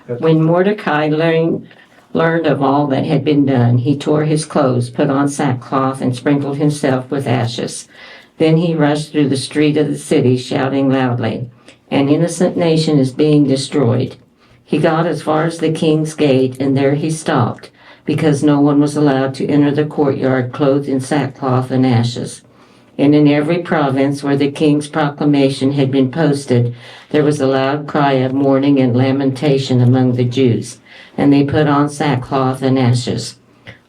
When Mordecai learned of all that had been done, he tore his clothes, put on sackcloth, and sprinkled himself with ashes. Then he rushed through the street of the city, shouting loudly, "An innocent nation is being destroyed." He got as far as the king's gate, and there he stopped, because no one was allowed to enter the courtyard clothed in sackcloth and ashes. And in every province where the king's proclamation had been posted, there was a loud cry of mourning and lamentation among the Jews, and they put on sackcloth and ashes.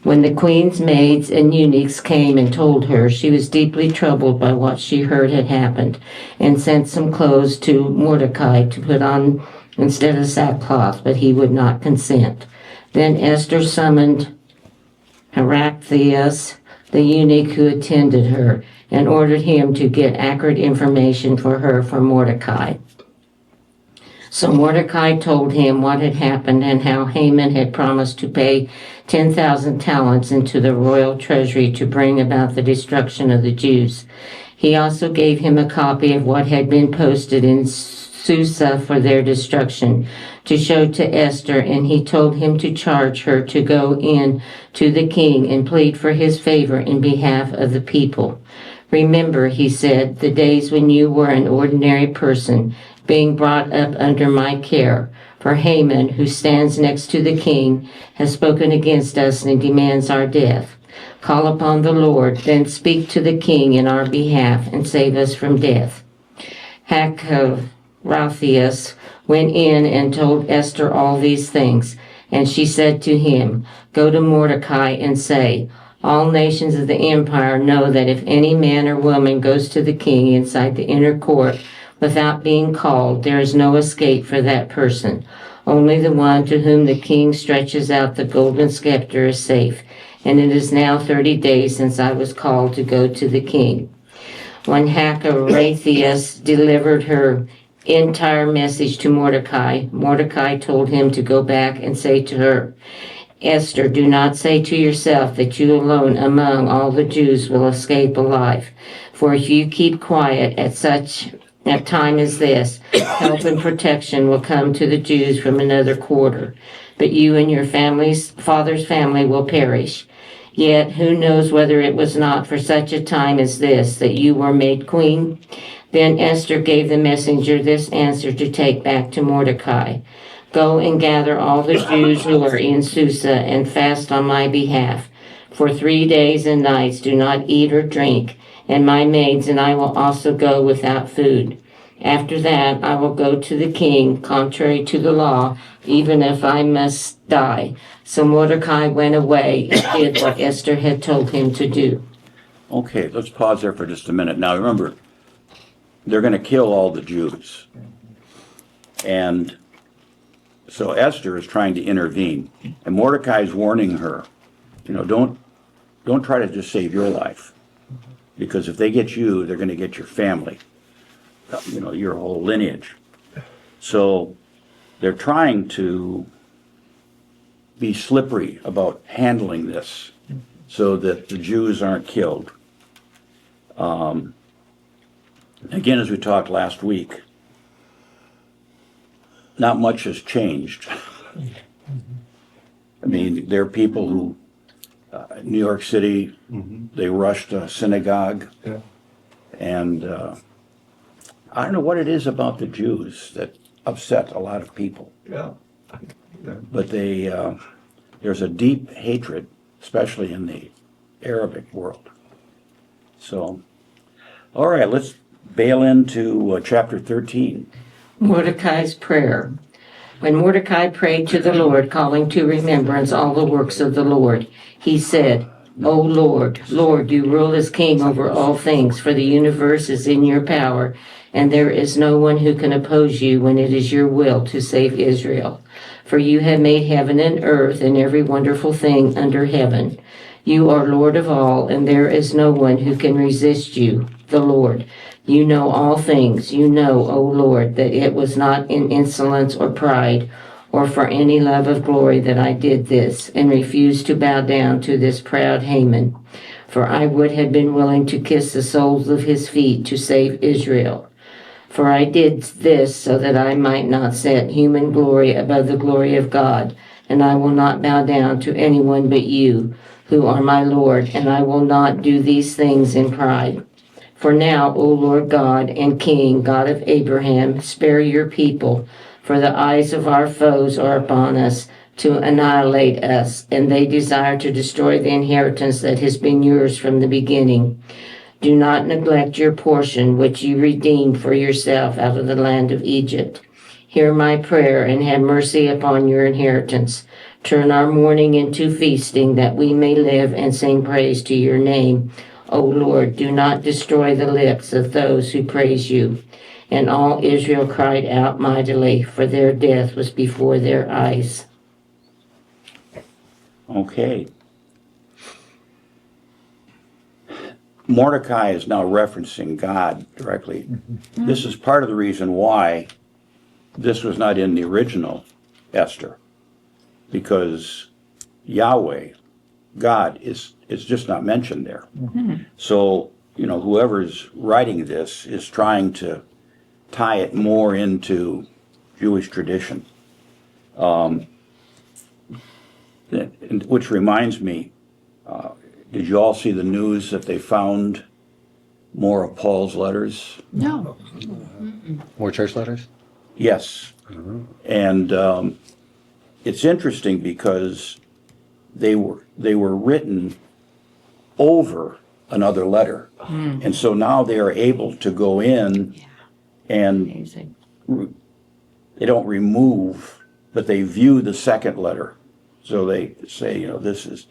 When the queen's maids and eunuchs came and told her, she was deeply troubled by what she heard had happened, and sent some clothes to Mordecai to put on instead of sackcloth, but he would not consent. Then Esther summoned Heraclius, the eunuch who attended her, and ordered him to get accurate information for her from Mordecai. So Mordecai told him what had happened and how Haman had promised to pay 10,000 talents into the royal treasury to bring about the destruction of the Jews. He also gave him a copy of what had been posted in Susa for their destruction to show to Esther, and he told him to charge her to go in to the king and plead for his favor in behalf of the people. "Remember," he said, "the days when you were an ordinary person, being brought up under my care. For Haman, who stands next to the king, has spoken against us and demands our death. Call upon the Lord, then speak to the king in our behalf and save us from death." Hachratheus went in and told Esther all these things, and she said to him, "Go to Mordecai and say, 'All nations of the empire know that if any man or woman goes to the king inside the inner court without being called, there is no escape for that person. Only the one to whom the king stretches out the golden scepter is safe, and it is now 30 days since I was called to go to the king.'" When Hachratheus delivered her entire message to Mordecai, Mordecai told him to go back and say to her, "Esther, do not say to yourself that you alone among all the Jews will escape alive. For if you keep quiet at such a time as this, help and protection will come to the Jews from another quarter. But you and your father's family will perish. Yet who knows whether it was not for such a time as this that you were made queen?" Then Esther gave the messenger this answer to take back to Mordecai: "Go and gather all the Jews who are in Susa and fast on my behalf. For 3 days and nights do not eat or drink, and my maids and I will also go without food. After that I will go to the king, contrary to the law, even if I must die." So Mordecai went away and did what Esther had told him to do. Okay, let's pause there for just a minute. Now remember, they're going to kill all the Jews. And so Esther is trying to intervene. And Mordecai is warning her, don't try to just save your life. Because if they get you, they're going to get your family, your whole lineage. So they're trying to be slippery about handling this so that the Jews aren't killed. Again, as we talked last week, not much has changed. I mean, there are people who, New York City, they rushed a synagogue. Yeah. And I don't know what it is about the Jews that upset a lot of people. Yeah. But there's a deep hatred, especially in the Arabic world. So, all right, let's bail into chapter 13. Mordecai's prayer. When Mordecai prayed to the Lord, calling to remembrance all the works of the Lord, he said, "O Lord, Lord, you rule as king over all things, for the universe is in your power, and there is no one who can oppose you when it is your will to save Israel. For you have made heaven and earth and every wonderful thing under heaven. You are Lord of all, and there is no one who can resist you, the Lord. You know all things. You know, O Lord, that it was not in insolence or pride or for any love of glory that I did this and refused to bow down to this proud Haman. For I would have been willing to kiss the soles of his feet to save Israel. For I did this so that I might not set human glory above the glory of God, and I will not bow down to anyone but you, who are my Lord, and I will not do these things in pride. For now, O Lord God and King, God of Abraham, spare your people, for the eyes of our foes are upon us to annihilate us, and they desire to destroy the inheritance that has been yours from the beginning. Do not neglect your portion, which you redeemed for yourself out of the land of Egypt. Hear my prayer and have mercy upon your inheritance. Turn our mourning into feasting, that we may live and sing praise to your name. O Lord, do not destroy the lips of those who praise you. And all Israel cried out mightily, for their death was before their eyes. Okay. Mordecai is now referencing God directly. This is part of the reason why this was not in the original Esther, because Yahweh, God, is just not mentioned there. So, whoever's writing this is trying to tie it more into Jewish tradition. Which reminds me, did you all see the news that they found more of Paul's letters? No. More church letters? Yes. And it's interesting because they were written over another letter. And so now they are able to go in and Amazing. they don't remove, but they view the second letter. So they say, this is,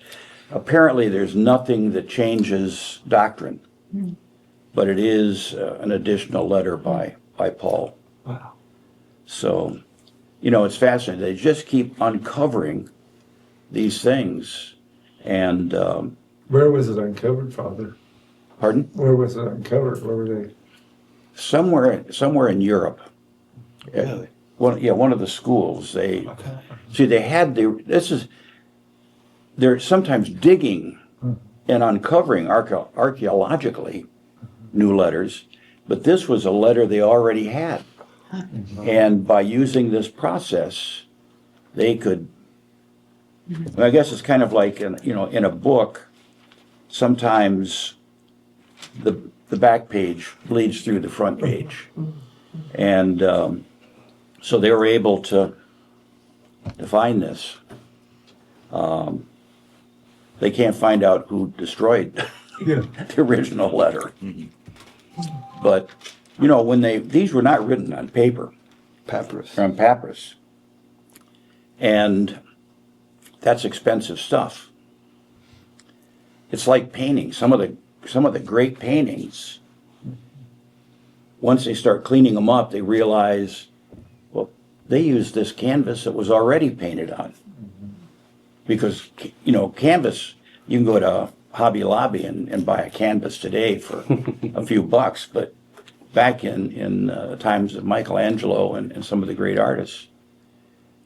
apparently there's nothing that changes doctrine, but it is an additional letter by Paul. Wow. So, it's fascinating. They just keep uncovering these things. And, Where was it uncovered, Father? pardon? Where was it uncovered? Where were they? Somewhere in Europe. Really? One of the schools. They had they're sometimes digging and uncovering archaeologically new letters, but this was a letter they already had. And by using this process, they could, I guess it's kind of like, in a book, sometimes the back page bleeds through the front page. And so they were able to find this. They can't find out who destroyed the original letter. But, these were not written on paper. Papyrus. They're on papyrus. And that's expensive stuff. It's like painting. Some of the great paintings, once they start cleaning them up, they realize, well, they used this canvas that was already painted on. Because, canvas, you can go to Hobby Lobby and buy a canvas today for a few bucks, but back in times of Michelangelo and some of the great artists,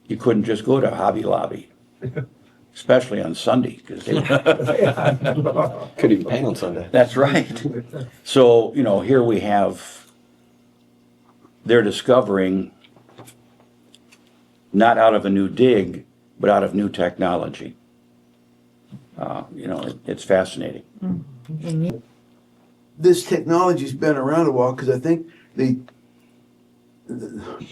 you couldn't just go to Hobby Lobby, especially on Sunday, because they Couldn't even paint on Sunday. That's right. So, here we have, they're discovering, not out of a new dig, but out of new technology. It's fascinating. This technology's been around a while because I think the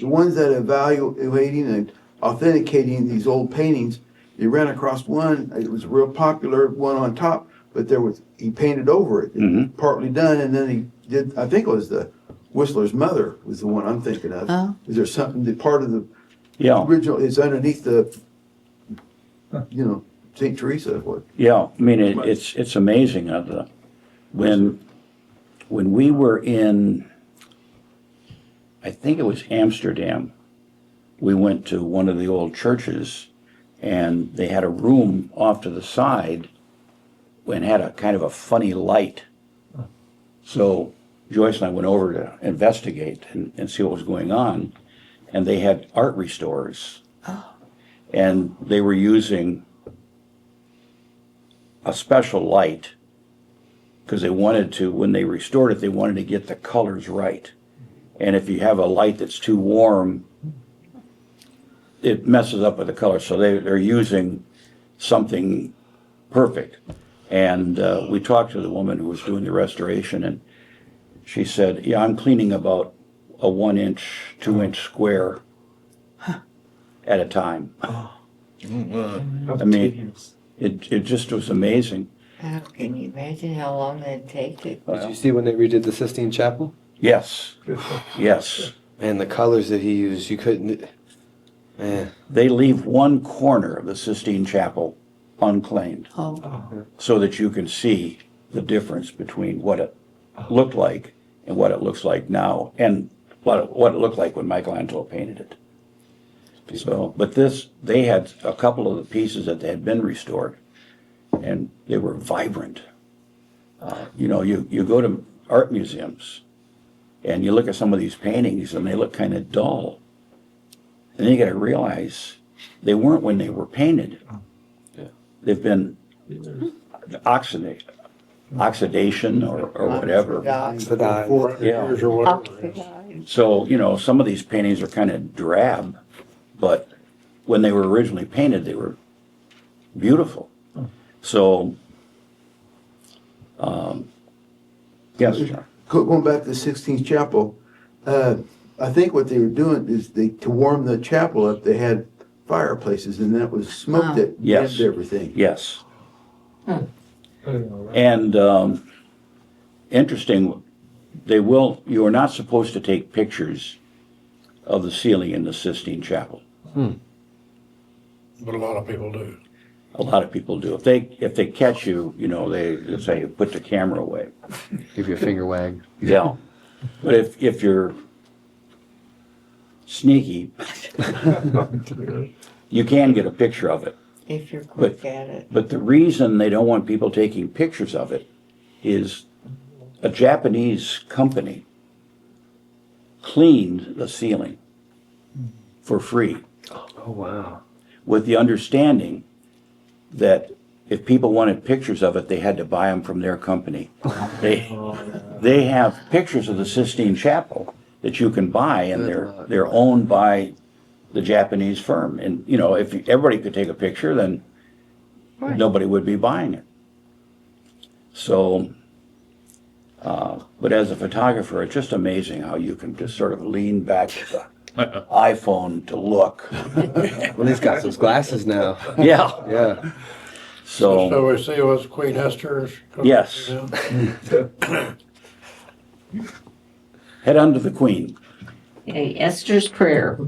ones that are evaluating and authenticating these old paintings, they ran across one. It was a real popular one on top, but he painted over it, Mhm. partly done, and then he did. I think it was the Whistler's mother was the one I'm thinking of. Oh. Is there something that part of the Yeah, original is underneath the, St. Teresa? What? yeah. I mean, it's amazing. When we were in, I think it was Amsterdam, we went to one of the old churches, and they had a room off to the side and had a kind of a funny light. So Joyce and I went over to investigate and see what was going on, and they had art restorers. And they were using a special light because they wanted to, when they restored it, they wanted to get the colors right. And if you have a light that's too warm, it messes up with the color. So they're using something perfect. And we talked to the woman who was doing the restoration, and she said, yeah, I'm cleaning about a 1-inch, 2-inch square at a time. I mean, it just was amazing. How can you imagine how long that'd take to? Did you see when they redid the Sistine Chapel? Yes, yes. And the colors that he used, you couldn't. Man, They leave one corner of the Sistine Chapel unclaimed Oh, so that you can see the difference between what it looked like and what it looks like now, and what it looked like when Michelangelo painted it. So, but they had a couple of the pieces that had been restored, and they were vibrant. You go to art museums, and you look at some of these paintings, and they look kind of dull. And then you got to realize they weren't when they were painted. Yeah. They've been oxidation or whatever. oxidized. 400 Yeah. years or whatever. it is. So, some of these paintings are kind of drab, but when they were originally painted, they were beautiful. So, yes, John. Going back to the 16th chapel, I think what they were doing is to warm the chapel up, they had fireplaces, and that was smoke that Yes. warmed everything. Yes. I didn't know that. And interesting, you are not supposed to take pictures of the ceiling in the Sistine Chapel. But a lot of people do. A lot of people do. If they catch you, they say, put the camera away. Give you a finger wag. Yeah. But if you're sneaky, you can get a picture of it. if you're quick at it. But the reason they don't want people taking pictures of it is a Japanese company cleaned the ceiling for free Oh, wow. with the understanding that if people wanted pictures of it, they had to buy them from their company. They have pictures of the Sistine Chapel that you can buy, and they're owned by the Japanese firm. And if everybody could take a picture, then nobody would be buying it. So, but as a photographer, it's just amazing how you can just sort of lean back to the iPhone to look. Well, he's got those glasses now. Yeah. Yeah. So, So we see what's Queen Esther's. Yes. head under the Queen. Okay, Esther's prayer.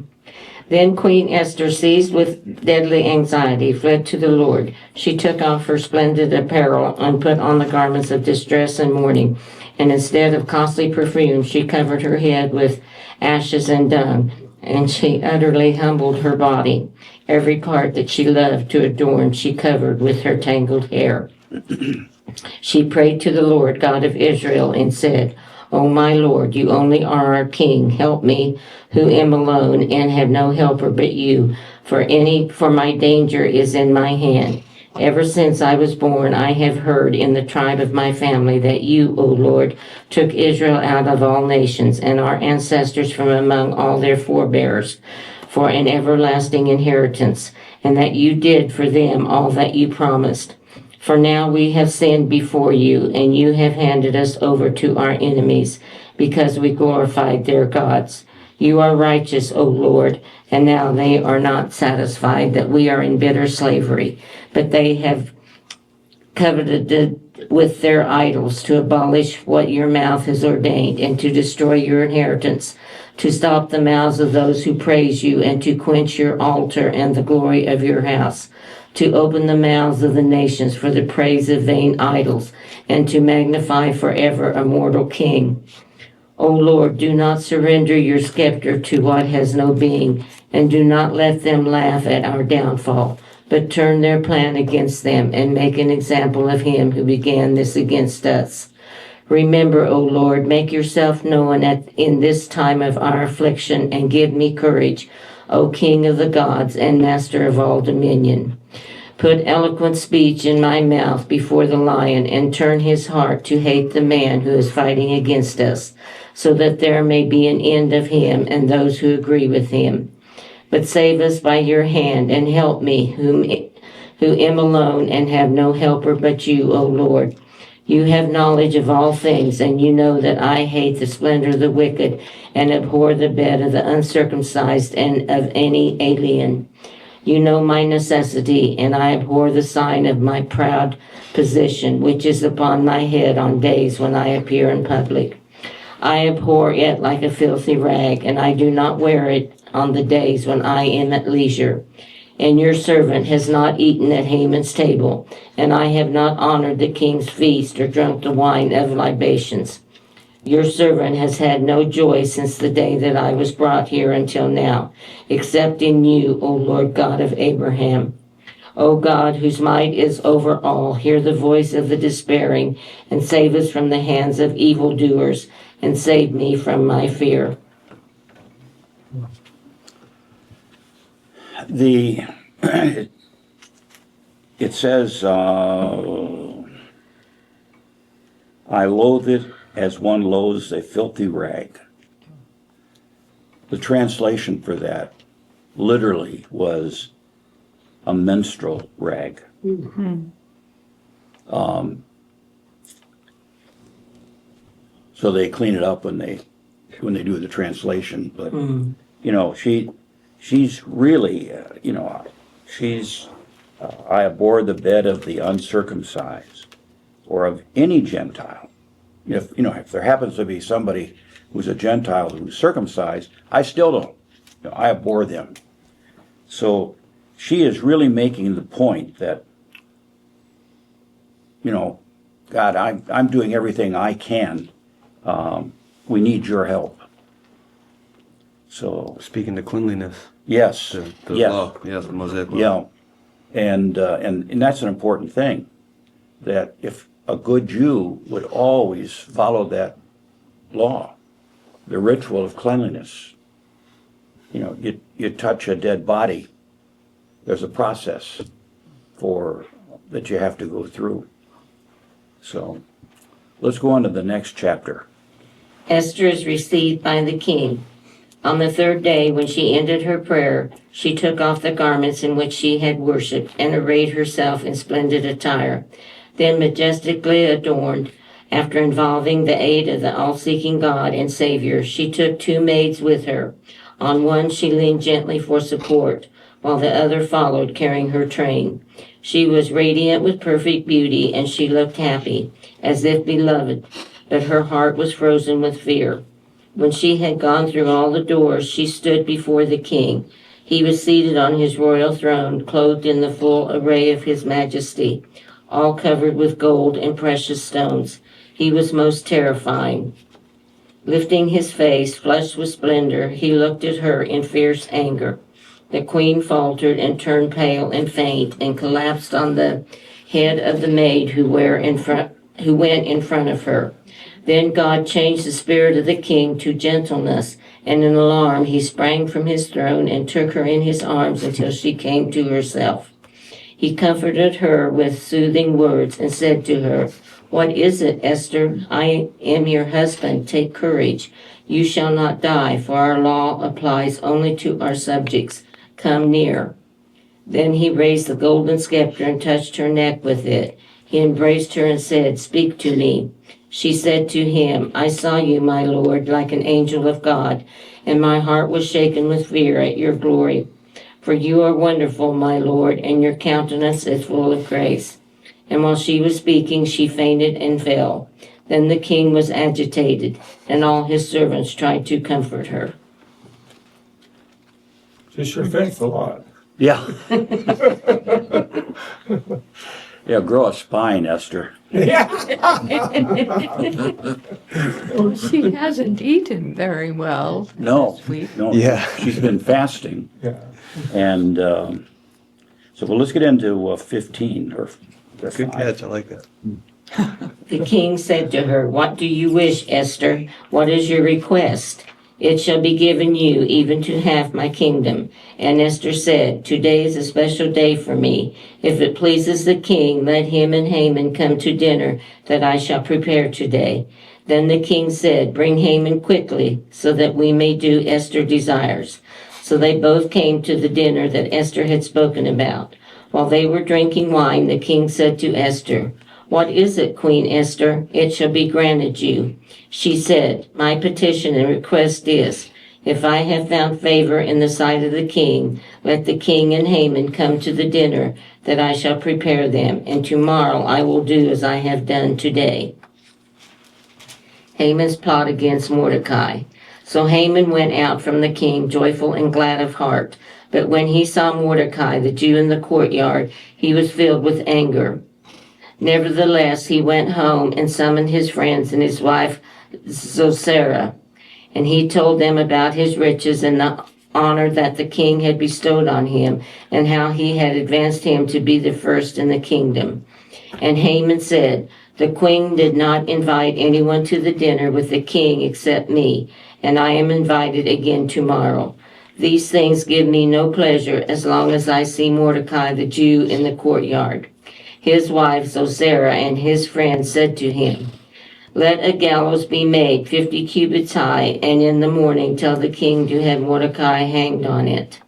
Then Queen Esther, seized with deadly anxiety, fled to the Lord. She took off her splendid apparel and put on the garments of distress and mourning. And instead of costly perfume, she covered her head with ashes and dung. And she utterly humbled her body. Every part that she loved to adorn, she covered with her tangled hair. She prayed to the Lord God of Israel and said, O my Lord, you only are our King. Help me, who am alone and have no helper but you, for my danger is in my hand. Ever since I was born, I have heard in the tribe of my family that you, O Lord, took Israel out of all nations and our ancestors from among all their forebears for an everlasting inheritance, and that you did for them all that you promised. For now we have sinned before you, and you have handed us over to our enemies, because we glorified their gods. You are righteous, O Lord, and now they are not satisfied that we are in bitter slavery, but they have coveted with their idols to abolish what your mouth has ordained, and to destroy your inheritance, to stop the mouths of those who praise you, and to quench your altar and the glory of your house, to open the mouths of the nations for the praise of vain idols, and to magnify forever a mortal king. O Lord, do not surrender your scepter to what has no being, and do not let them laugh at our downfall, but turn their plan against them, and make an example of him who began this against us. Remember, O Lord, make yourself known in this time of our affliction, and give me courage, O King of the gods and Master of all dominion. Put eloquent speech in my mouth before the lion, and turn his heart to hate the man who is fighting against us. so that there may be an end of him and those who agree with him. But save us by your hand and help me, who am alone and have no helper but you, O Lord. You have knowledge of all things, and you know that I hate the splendor of the wicked and abhor the bed of the uncircumcised and of any alien. You know my necessity, and I abhor the sign of my proud position, which is upon my head on days when I appear in public. I abhor it like a filthy rag, and I do not wear it on the days when I am at leisure. And your servant has not eaten at Haman's table, and I have not honored the king's feast or drunk the wine of libations. Your servant has had no joy since the day that I was brought here until now, except in you, O Lord God of Abraham. O God, whose might is over all, hear the voice of the despairing, and save us from the hands of evildoers, and save me from my fear. It says, I loathe it as one loathes a filthy rag. The translation for that literally was a menstrual rag. So they clean it up when they do the translation, but you know, she's really, I abhor the bed of the uncircumcised or of any Gentile. If there happens to be somebody who's a Gentile who's circumcised, I still don't. I abhor them. So she is really making the point that, God, I'm doing everything I can. We need your help. So Speaking to cleanliness. yes, The yes. law. Yes, the Mosaic law. Yeah, and that's an important thing, that if a good Jew would always follow that law, the ritual of cleanliness. You touch a dead body, there's a process that you have to go through. So let's go on to the next chapter. Esther is received by the king. On the third day, when she ended her prayer, she took off the garments in which she had worshipped and arrayed herself in splendid attire. Then, majestically adorned, after involving the aid of the all-seeking God and Savior, she took 2 maids with her. On one she leaned gently for support, while the other followed, carrying her train. She was radiant with perfect beauty, and she looked happy, as if beloved, but her heart was frozen with fear. When she had gone through all the doors, she stood before the king. He was seated on his royal throne, clothed in the full array of his majesty, all covered with gold and precious stones. He was most terrifying. Lifting his face, flushed with splendor, he looked at her in fierce anger. The queen faltered and turned pale and faint and collapsed on the head of the maid who went in front of her. Then God changed the spirit of the king to gentleness, and in alarm he sprang from his throne and took her in his arms until she came to herself. He comforted her with soothing words and said to her, "What is it, Esther? I am your husband. Take courage. You shall not die, for our law applies only to our subjects. Come near." Then he raised the golden scepter and touched her neck with it. He embraced her and said, "Speak to me." She said to him, "I saw you, my Lord, like an angel of God, and my heart was shaken with fear at your glory. For you are wonderful, my Lord, and your countenance is full of grace." And while she was speaking, she fainted and fell. Then the king was agitated, and all his servants tried to comfort her. She sure thinks a lot. Yeah. Yeah, grow a spine, Esther. Well, she hasn't eaten very well No, this week. no. Yeah. She's been fasting. Yeah. And let's get into 15 or Good 5. catch. I like that. The king said to her, "What do you wish, Esther? What is your request? It shall be given you, even to half my kingdom." And Esther said, "Today is a special day for me. If it pleases the king, let him and Haman come to dinner that I shall prepare today." Then the king said, "Bring Haman quickly, so that we may do Esther desires." So they both came to the dinner that Esther had spoken about. While they were drinking wine, the king said to Esther, "What is it, Queen Esther? It shall be granted you." She said, "My petition and request is, if I have found favor in the sight of the king, let the king and Haman come to the dinner that I shall prepare them, and tomorrow I will do as I have done today." Haman's plot against Mordecai. So Haman went out from the king, joyful and glad of heart. But when he saw Mordecai, the Jew, in the courtyard, he was filled with anger. Nevertheless, he went home and summoned his friends and his wife Zosera, and he told them about his riches and the honor that the king had bestowed on him, and how he had advanced him to be the first in the kingdom. And Haman said, "The queen did not invite anyone to the dinner with the king except me, and I am invited again tomorrow. These things give me no pleasure as long as I see Mordecai the Jew in the courtyard." His wife Zosera and his friends said to him, "Let a gallows be made 50 cubits high, and in the morning tell the king to have Mordecai hanged on it.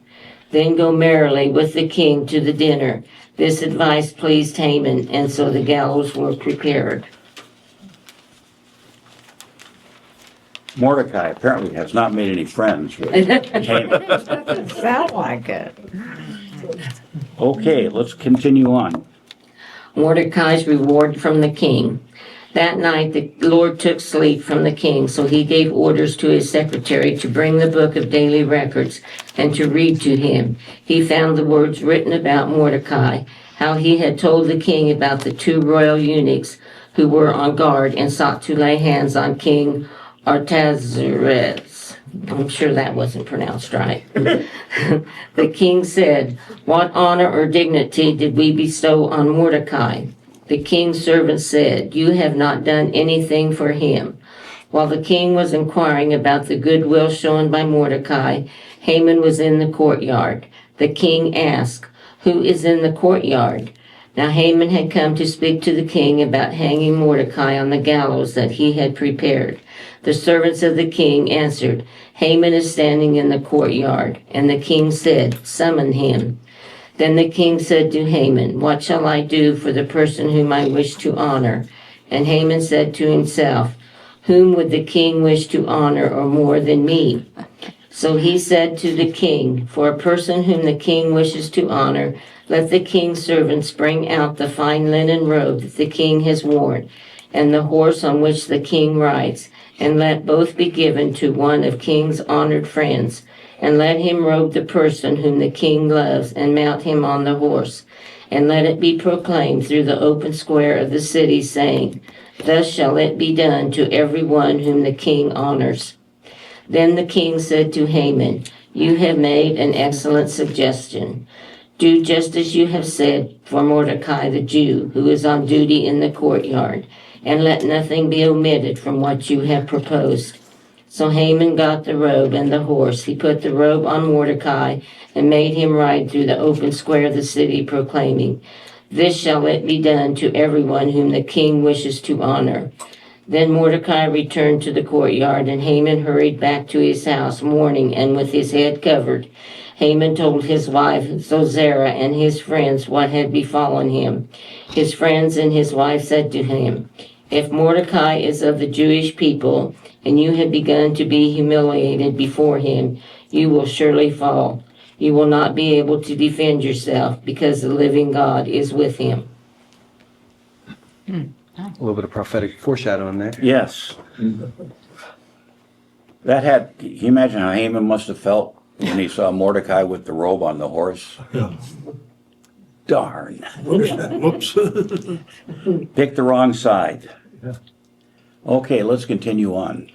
Then go merrily with the king to the dinner." This advice pleased Haman, and so the gallows were prepared. Mordecai apparently has not made any friends with Haman. Doesn't sound like it. Okay, let's continue on. Mordecai's reward from the king. That night the Lord took sleep from the king, so he gave orders to his secretary to bring the book of daily records and to read to him. He found the words written about Mordecai, how he had told the king about the 2 royal eunuchs who were on guard and sought to lay hands on King Artaxerxes. I'm sure that wasn't pronounced right. The king said, "What honor or dignity did we bestow on Mordecai?" The king's servant said, "You have not done anything for him." While the king was inquiring about the goodwill shown by Mordecai, Haman was in the courtyard. The king asked, "Who is in the courtyard?" Now Haman had come to speak to the king about hanging Mordecai on the gallows that he had prepared. The servants of the king answered, "Haman is standing in the courtyard." And the king said, "Summon him." Then the king said to Haman, "What shall I do for the person whom I wish to honor?" And Haman said to himself, "Whom would the king wish to honor or more than me?" So he said to the king, "For a person whom the king wishes to honor, let the king's servants bring out the fine linen robe that the king has worn, and the horse on which the king rides, and let both be given to one of king's honored friends, and let him robe the person whom the king loves, and mount him on the horse, and let it be proclaimed through the open square of the city, saying, 'Thus shall it be done to every one whom the king honors.'" Then the king said to Haman, "You have made an excellent suggestion. Do just as you have said for Mordecai the Jew, who is on duty in the courtyard, and let nothing be omitted from what you have proposed." So Haman got the robe and the horse. He put the robe on Mordecai and made him ride through the open square of the city, proclaiming, "This shall it be done to everyone whom the king wishes to honor." Then Mordecai returned to the courtyard, and Haman hurried back to his house, mourning and with his head covered. Haman told his wife Zosera and his friends what had befallen him. His friends and his wife said to him, "If Mordecai is of the Jewish people, and you have begun to be humiliated before him, you will surely fall. You will not be able to defend yourself, because the living God is with him." A little bit of prophetic foreshadowing there. Yes. Can you imagine how Haman must have felt when he saw Mordecai with the robe on the horse? Yeah. Darn. Whoops. Picked the wrong side. Okay, let's continue on.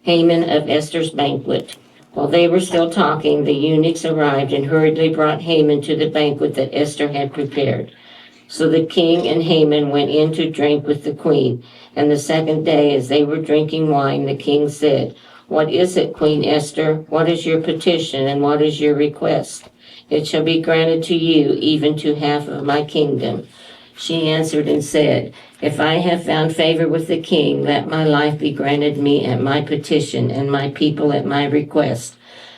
Haman of Esther's banquet. While they were still talking, the eunuchs arrived and hurriedly brought Haman to the banquet that Esther had prepared. So the king and Haman went in to drink with the queen. And the second day, as they were drinking wine, the king said, "What is it, Queen Esther? What is your petition, and what is your request? It shall be granted to you, even to half of my kingdom." She answered and said, If I have found favor with the king, let my life be granted me at my petition, and my people at my request.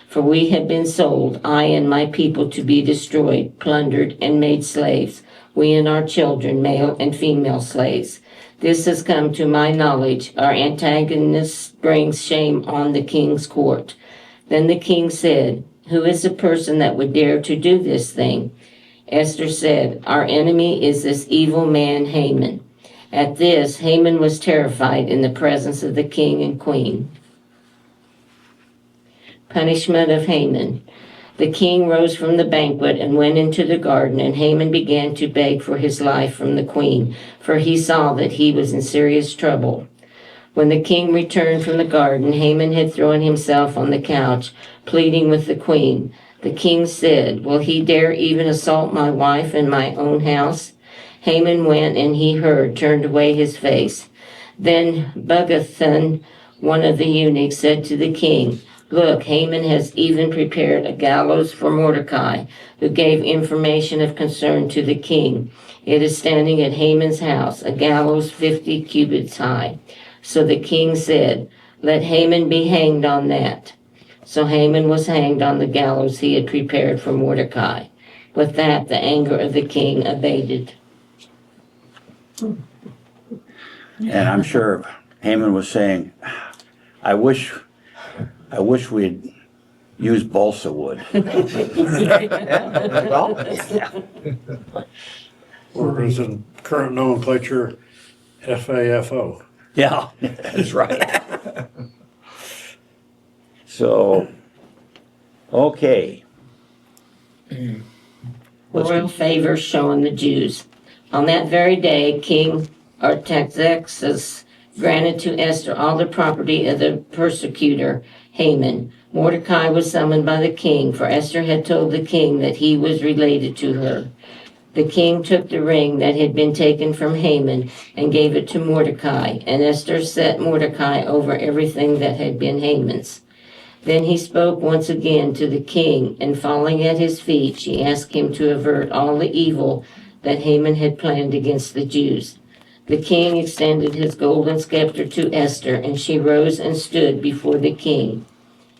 For we have been sold, I and my people, to be destroyed, plundered, and made slaves, we and our children, male and female slaves. This has come to my knowledge. Our antagonist brings shame on the king's court. Then the king said, Who is the person that would dare to do this thing? Esther said, Our enemy is this evil man Haman. At this, Haman was terrified in the presence of the king and queen. Punishment of Haman. The king rose from the banquet and went into the garden, and Haman began to beg for his life from the queen, for he saw that he was in serious trouble. When the king returned from the garden, Haman had thrown himself on the couch, pleading with the queen. The king said, Will he dare even assault my wife in my own house? Haman went, and he heard, turned away his face. Then Bugathan, one of the eunuchs, said to the king, Look, Haman has even prepared a gallows for Mordecai, who gave information of concern to the king. It is standing at Haman's house, a gallows 50 cubits high. So the king said, Let Haman be hanged on that. So Haman was hanged on the gallows he had prepared for Mordecai. With that, the anger of the king abated. And I'm sure Haman was saying, I wish we'd used balsa wood. Or is in current nomenclature, FAFO. Yeah, that's right. So, okay. Royal favor shown the Jews. On that very day, King Artaxerxes granted to Esther all the property of the persecutor Haman. Mordecai was summoned by the king, for Esther had told the king that he was related to her. The king took the ring that had been taken from Haman and gave it to Mordecai, and Esther set Mordecai over everything that had been Haman's. Then he spoke once again to the king, and falling at his feet, she asked him to avert all the evil that Haman had planned against the Jews. The king extended his golden scepter to Esther, and she rose and stood before the king.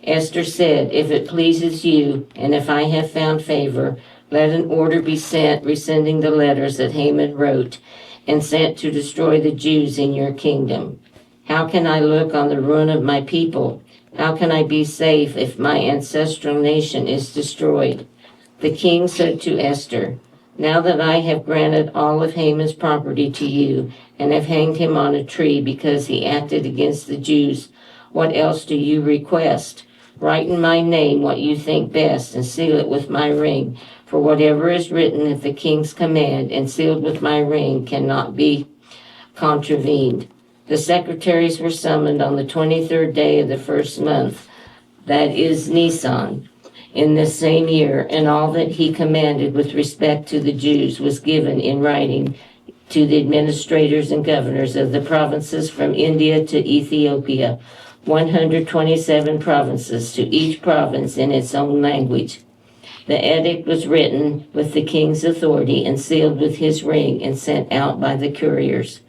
Esther said, If it pleases you, and if I have found favor, let an order be sent rescinding the letters that Haman wrote and sent to destroy the Jews in your kingdom. How can I look on the ruin of my people? How can I be safe if my ancestral nation is destroyed? The king said to Esther, Now that I have granted all of Haman's property to you and have hanged him on a tree because he acted against the Jews, what else do you request? Write in my name what you think best and seal it with my ring. For whatever is written at the king's command and sealed with my ring cannot be contravened. The secretaries were summoned on the 23rd day of the first month, that is Nisan, in this same year, and all that he commanded with respect to the Jews was given in writing to the administrators and governors of the provinces from India to Ethiopia, 127 provinces, to each province in its own language. The edict was written with the king's authority and sealed with his ring and sent out by the couriers.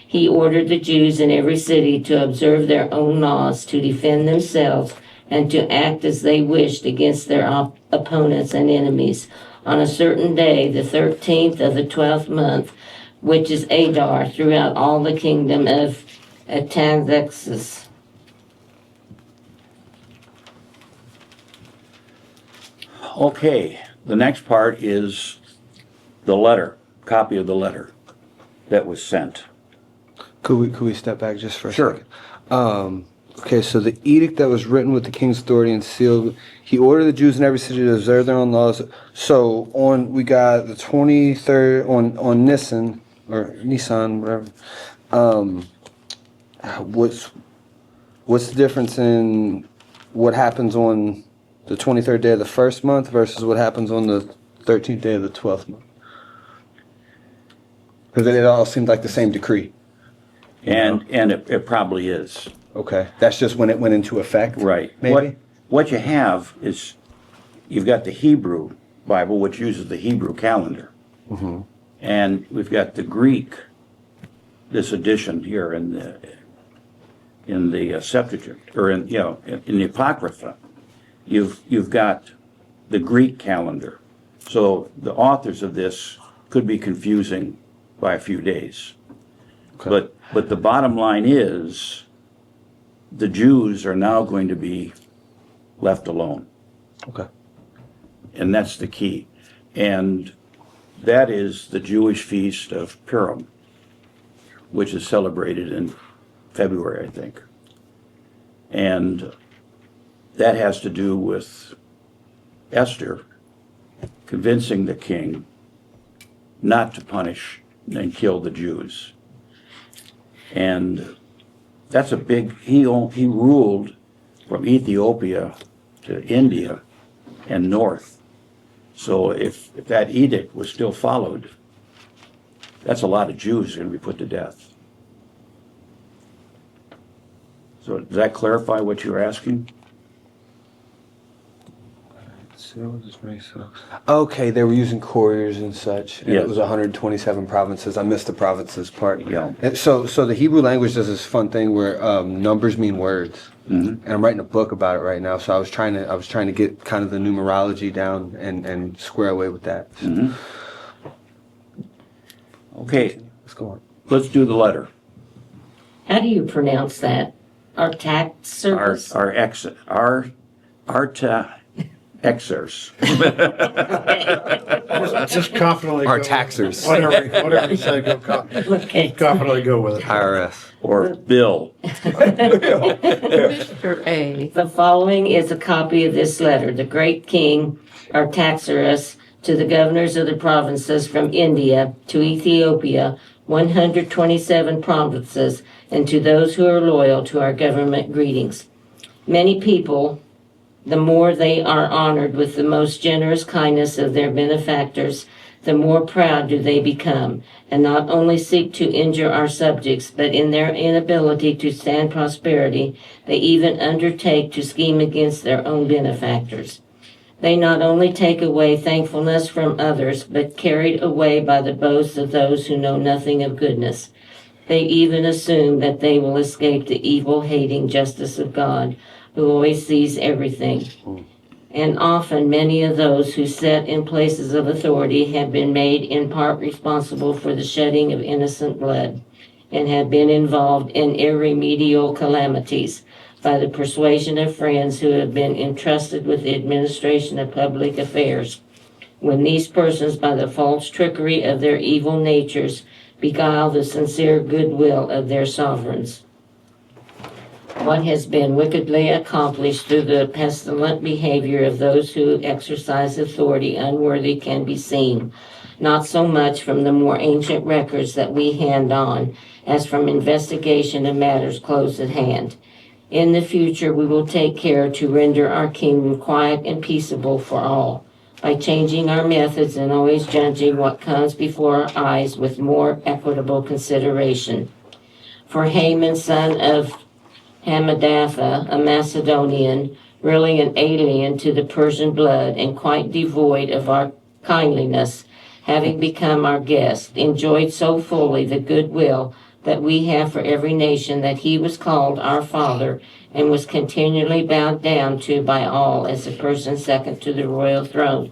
He ordered the Jews in every city to observe their own laws, to defend themselves, and to act as they wished against their opponents and enemies. On a certain day, the 13th of the 12th month, which is Adar, throughout all the kingdom of Artaxerxes. Okay, the next part is the letter, copy of the letter that was sent. Could we step back just for a Sure. second? Okay, so the edict that was written with the king's authority and sealed, he ordered the Jews in every city to observe their own laws. So we got the 23rd on Nisan, or Nisan, whatever. What's the difference in what happens on the 23rd day of the first month versus what happens on the 13th day of the 12th month? Because it all seemed like the same decree. And it probably is. Okay, that's just when it went into effect? Right. Maybe? What you have is, you've got the Hebrew Bible, which uses the Hebrew calendar. Mm-hmm. And we've got the Greek, this edition here in the Septuagint, or in the Apocrypha. You've got the Greek calendar. So the authors of this could be confusing by a few days. Okay. But the bottom line is the Jews are now going to be left alone. Okay. And that's the key. And that is the Jewish feast of Purim, which is celebrated in February, I think. And that has to do with Esther convincing the king not to punish and kill the Jews. And that's a big, he ruled from Ethiopia to India and north. So if that edict was still followed, that's a lot of Jews going to be put to death. So does that clarify what you're asking? Okay, they were using couriers and such. And Yes. It was 127 provinces. I missed the provinces part. Yeah. And so the Hebrew language does this fun thing where numbers mean words. Mm-hmm. And I'm writing a book about it right now. So I was trying to get kind of the numerology down and square away with that. Mm-hmm. Okay, Let's go on. let's do the letter. How do you pronounce that? Artaxerxes? Artaxerxes. Just confidently go. Our taxers. Whatever you say, Okay. confidently go with it. IRS. Or Bill. Mr. A. The following is a copy of this letter. The great king Artaxerxes to the governors of the provinces from India to Ethiopia, 127 provinces, and to those who are loyal to our government, greetings. Many people, the more they are honored with the most generous kindness of their benefactors, the more proud do they become, and not only seek to injure our subjects, but in their inability to stand prosperity, they even undertake to scheme against their own benefactors. They not only take away thankfulness from others, but carried away by the boasts of those who know nothing of goodness. They even assume that they will escape the evil-hating justice of God, who always sees everything. And often many of those who sit in places of authority have been made in part responsible for the shedding of innocent blood, and have been involved in irremediable calamities by the persuasion of friends who have been entrusted with the administration of public affairs, when these persons, by the false trickery of their evil natures, beguile the sincere goodwill of their sovereigns. What has been wickedly accomplished through the pestilent behavior of those who exercise authority unworthy can be seen, not so much from the more ancient records that we hand on, as from investigation of matters close at hand. In the future, we will take care to render our kingdom quiet and peaceable for all, by changing our methods and always judging what comes before our eyes with more equitable consideration. For Haman, son of Hammedatha, a Macedonian, really an alien to the Persian blood and quite devoid of our kindliness, having become our guest, enjoyed so fully the goodwill that we have for every nation that he was called our father and was continually bowed down to by all as a person second to the royal throne.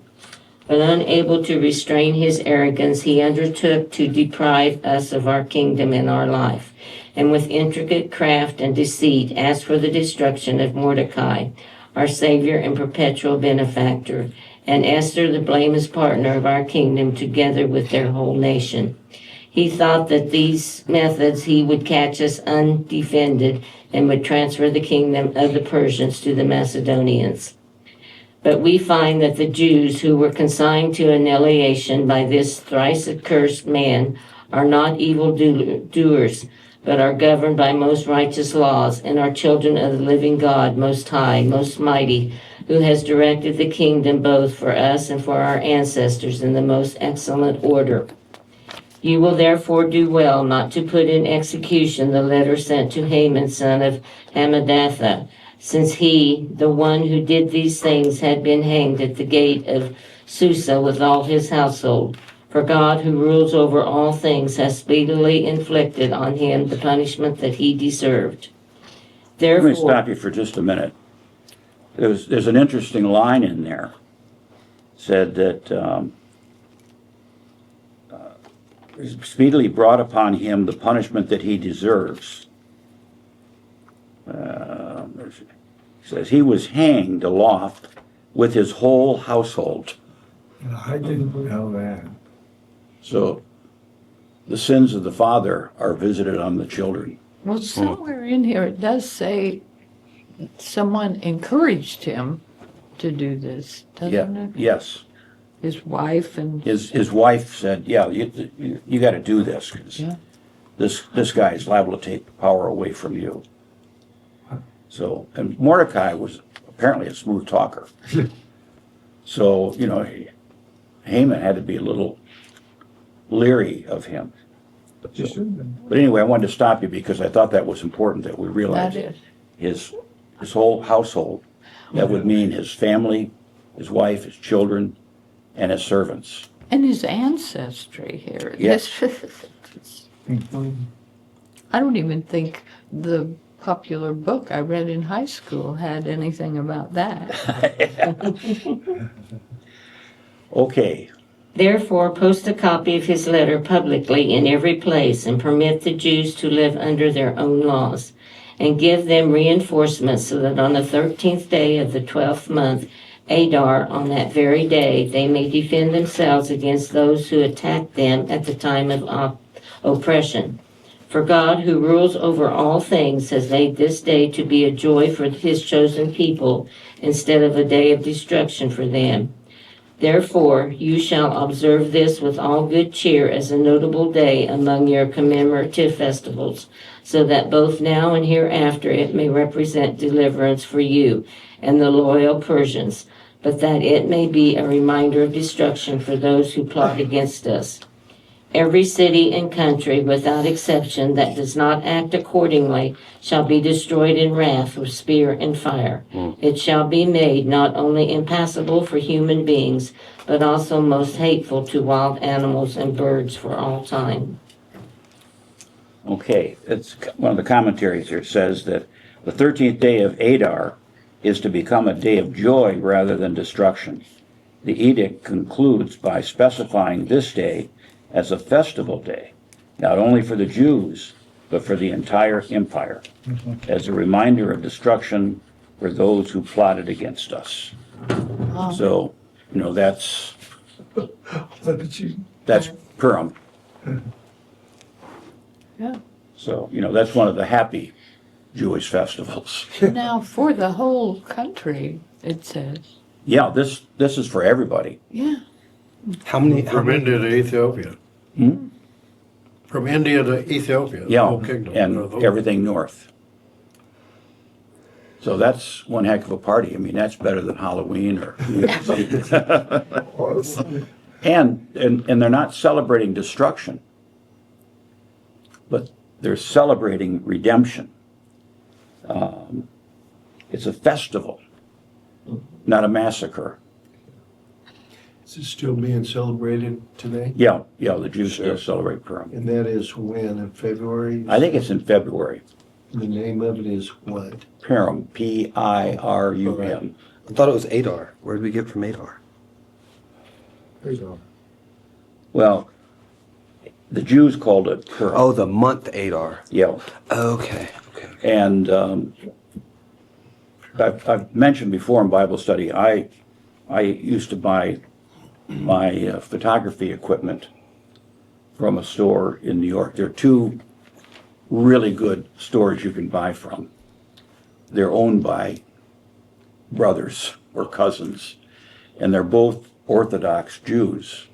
But unable to restrain his arrogance, he undertook to deprive us of our kingdom and our life, and with intricate craft and deceit asked for the destruction of Mordecai, our Savior and perpetual benefactor, and Esther, the blameless partner of our kingdom, together with their whole nation. He thought that these methods he would catch us undefended and would transfer the kingdom of the Persians to the Macedonians. But we find that the Jews who were consigned to annihilation by this thrice accursed man are not evil doers, but are governed by most righteous laws, and are children of the living God, most high, most mighty, who has directed the kingdom both for us and for our ancestors in the most excellent order. You will therefore do well not to put in execution the letter sent to Haman, son of Hammedatha, since he, the one who did these things, had been hanged at the gate of Susa with all his household. For God, who rules over all things, has speedily inflicted on him the punishment that he deserved. Let me Therefore, stop you for just a minute. There's an interesting line in there. Said that speedily brought upon him the punishment that he deserves. It says he was hanged aloft with his whole household. I didn't know that. So the sins of the father are visited on the children. Well, somewhere in here it does say someone encouraged him to do this, doesn't Yeah. it? Yes. His wife and His wife said, "Yeah, you got to do this because Yeah. this guy is liable to take the power away from you." So, and Mordecai was apparently a smooth talker. So, Haman had to be a little leery of him. You shouldn't have. But anyway, I wanted to stop you because I thought that was important that we that realize is. his whole household. That would mean his family, his wife, his children, and his servants. And his ancestry here. Yes. I don't even think the popular book I read in high school had anything about that. Okay, Therefore, post a copy of his letter publicly in every place and permit the Jews to live under their own laws, and give them reinforcements so that on the 13th day of the 12th month, Adar, on that very day, they may defend themselves against those who attack them at the time of oppression. For God, who rules over all things, has made this day to be a joy for his chosen people instead of a day of destruction for them. Therefore, you shall observe this with all good cheer as a notable day among your commemorative festivals, so that both now and hereafter it may represent deliverance for you and the loyal Persians, but that it may be a reminder of destruction for those who plot against us. Every city and country, without exception, that does not act accordingly shall be destroyed in wrath with spear and fire. It shall be made not only impassable for human beings, but also most hateful to wild animals and birds for all time. okay. It's one of the commentaries here says that the 13th day of Adar is to become a day of joy rather than destruction. The edict concludes by specifying this day as a festival day, not only for the Jews, but for the entire empire, as a reminder of destruction for those who plotted against us. So, that's Purim. Yeah. So, that's one of the happy Jewish festivals. Now, for the whole country, it says. Yeah, this is for everybody. Yeah. How many? From India to Ethiopia. Hmm? From India to Ethiopia. the Yeah, whole kingdom. and The whole- everything north. So that's one heck of a party. I mean, that's better than Halloween or New Year's Eve. And they're not celebrating destruction, but they're celebrating redemption. It's a festival, not a massacre. Is it still being celebrated today? Yeah, the Jews still celebrate Purim. And that is when, in February? I think it's in February. The name of it is what? Purim, Pirum. I thought it was Adar. Where did we get from Adar? There you go. Well, the Jews called it Purim. Oh, the month Adar. Yeah. Okay. And I've mentioned before in Bible study, I used to buy my photography equipment from a store in New York. There are two really good stores you can buy from. They're owned by brothers or cousins, and they're both Orthodox Jews.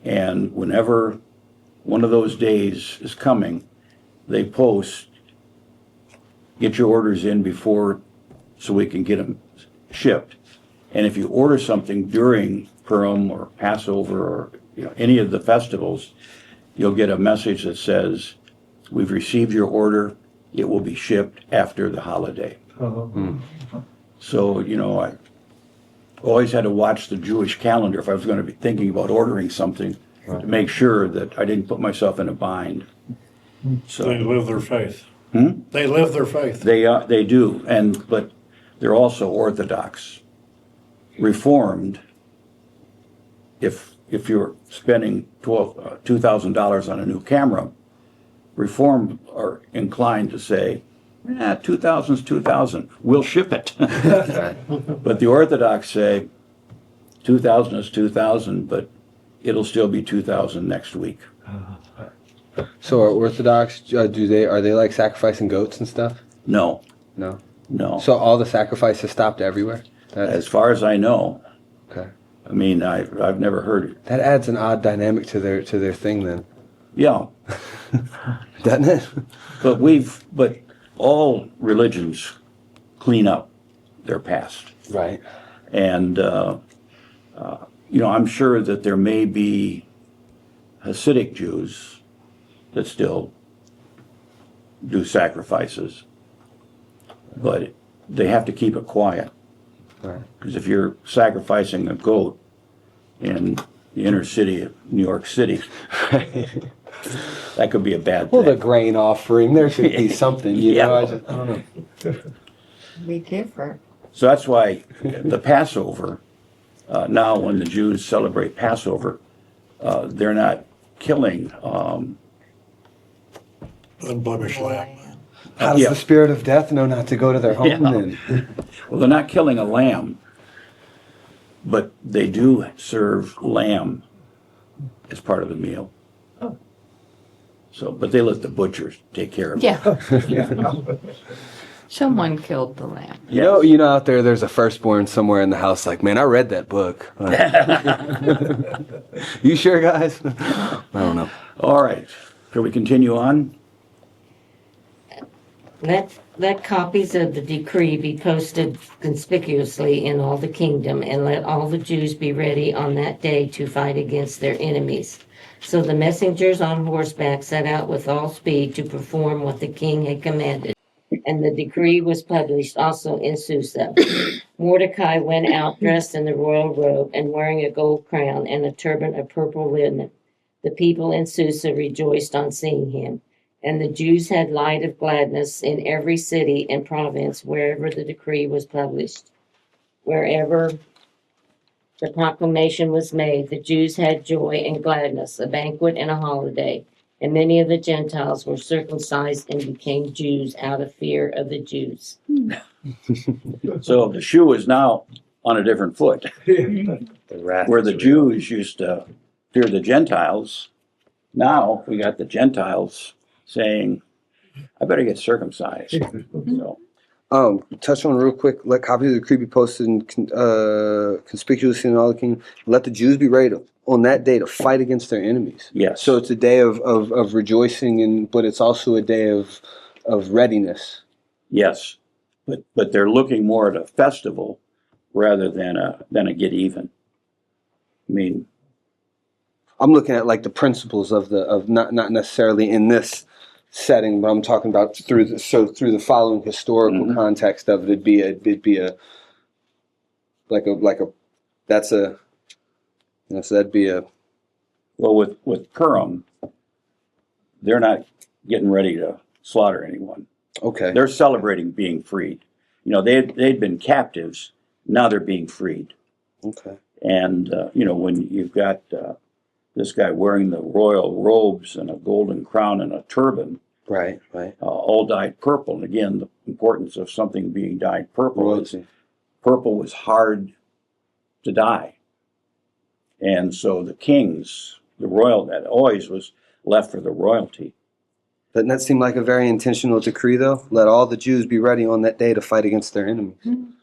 And whenever one of those days is coming, they post, get your orders in before so we can get them shipped. And if you order something during Purim or Passover or any of the festivals, you'll get a message that says, we've received your order, it will be shipped after the holiday. So, I always had to watch the Jewish calendar if I was going to be thinking about ordering something. to make sure that I didn't put myself in a bind. They So, live their faith. Hmm? They live their faith. they do, but they're also Orthodox. Reformed, if you're spending $2,000 on a new camera, Reformed are inclined to say, 2,000's 2,000, we'll ship it. But the Orthodox say, 2,000 is 2,000, but it'll still be 2,000 next week. So are Orthodox, are they like sacrificing goats and stuff? No, No. no. So all the sacrifices stopped everywhere? As far as I know, Okay. I mean, I've never heard it. That adds an odd dynamic to their thing then, Yeah, doesn't it? but all religions clean up their past. Right. And, I'm sure that there may be Hasidic Jews that still do sacrifices, but they have to keep it quiet. Right. Because if you're sacrificing a goat in the inner city of New York City, that could be a bad Well, the thing. grain offering, there should be something, you know? I don't know. Be different. So that's why the Passover, now when the Jews celebrate Passover, they're not killing. Unblemished lamb. How does Yeah. the spirit of death know not to go to their home Yeah. then? Well, they're not killing a lamb, but they do serve lamb as part of the meal. Oh. So, but they let the butchers take care of it. Yeah. Someone killed the lamb. You know, out there's a firstborn somewhere in the house like, man, I read that book. You sure, guys? I don't know. All right. Shall we continue on? Let copies of the decree be posted conspicuously in all the kingdom, and let all the Jews be ready on that day to fight against their enemies. So the messengers on horseback set out with all speed to perform what the king had commanded. And the decree was published also in Susa. Mordecai went out dressed in the royal robe and wearing a gold crown and a turban of purple linen. The people in Susa rejoiced on seeing him. And the Jews had light of gladness in every city and province wherever the decree was published. Wherever the proclamation was made, the Jews had joy and gladness, a banquet and a holiday. And many of the Gentiles were circumcised and became Jews out of fear of the Jews. So the shoe is now on a different foot. Where the Jews used to fear the Gentiles, now we got the Gentiles saying, I better get circumcised. So, Touch on real quick. Let copies of the decree be posted and conspicuously in all the kingdom. Let the Jews be ready on that day to fight against their enemies. yes. So it's a day of rejoicing, but it's also a day of readiness. Yes, but they're looking more at a festival rather than a get even. I mean, I'm looking at like the principles of not necessarily in this setting, but I'm talking about through the following historical context of it. It'd be a so that'd be a well, with Purim, they're not getting ready to slaughter anyone. okay. They're celebrating being freed. They'd been captives. Now they're being freed. Okay. And when you've got this guy wearing the royal robes and a golden crown and a turban, Right. all dyed purple. And again, the importance of something being dyed purple is Royalty. purple was hard to dye. And so the kings, the royal, that always was left for the royalty. Doesn't that seem like a very intentional decree, though? Let all the Jews be ready on that day to fight against their enemies. And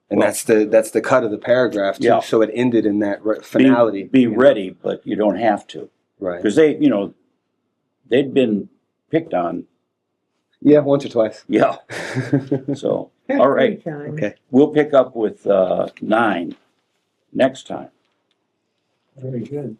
Well, that's the cut of the paragraph, too. Yeah. So it ended in that finality. Be ready, but you don't have to. Right. Because they'd been picked on. Yeah, once or twice. Yeah. So, all right. Okay. We'll pick up with 9 next time. Very good.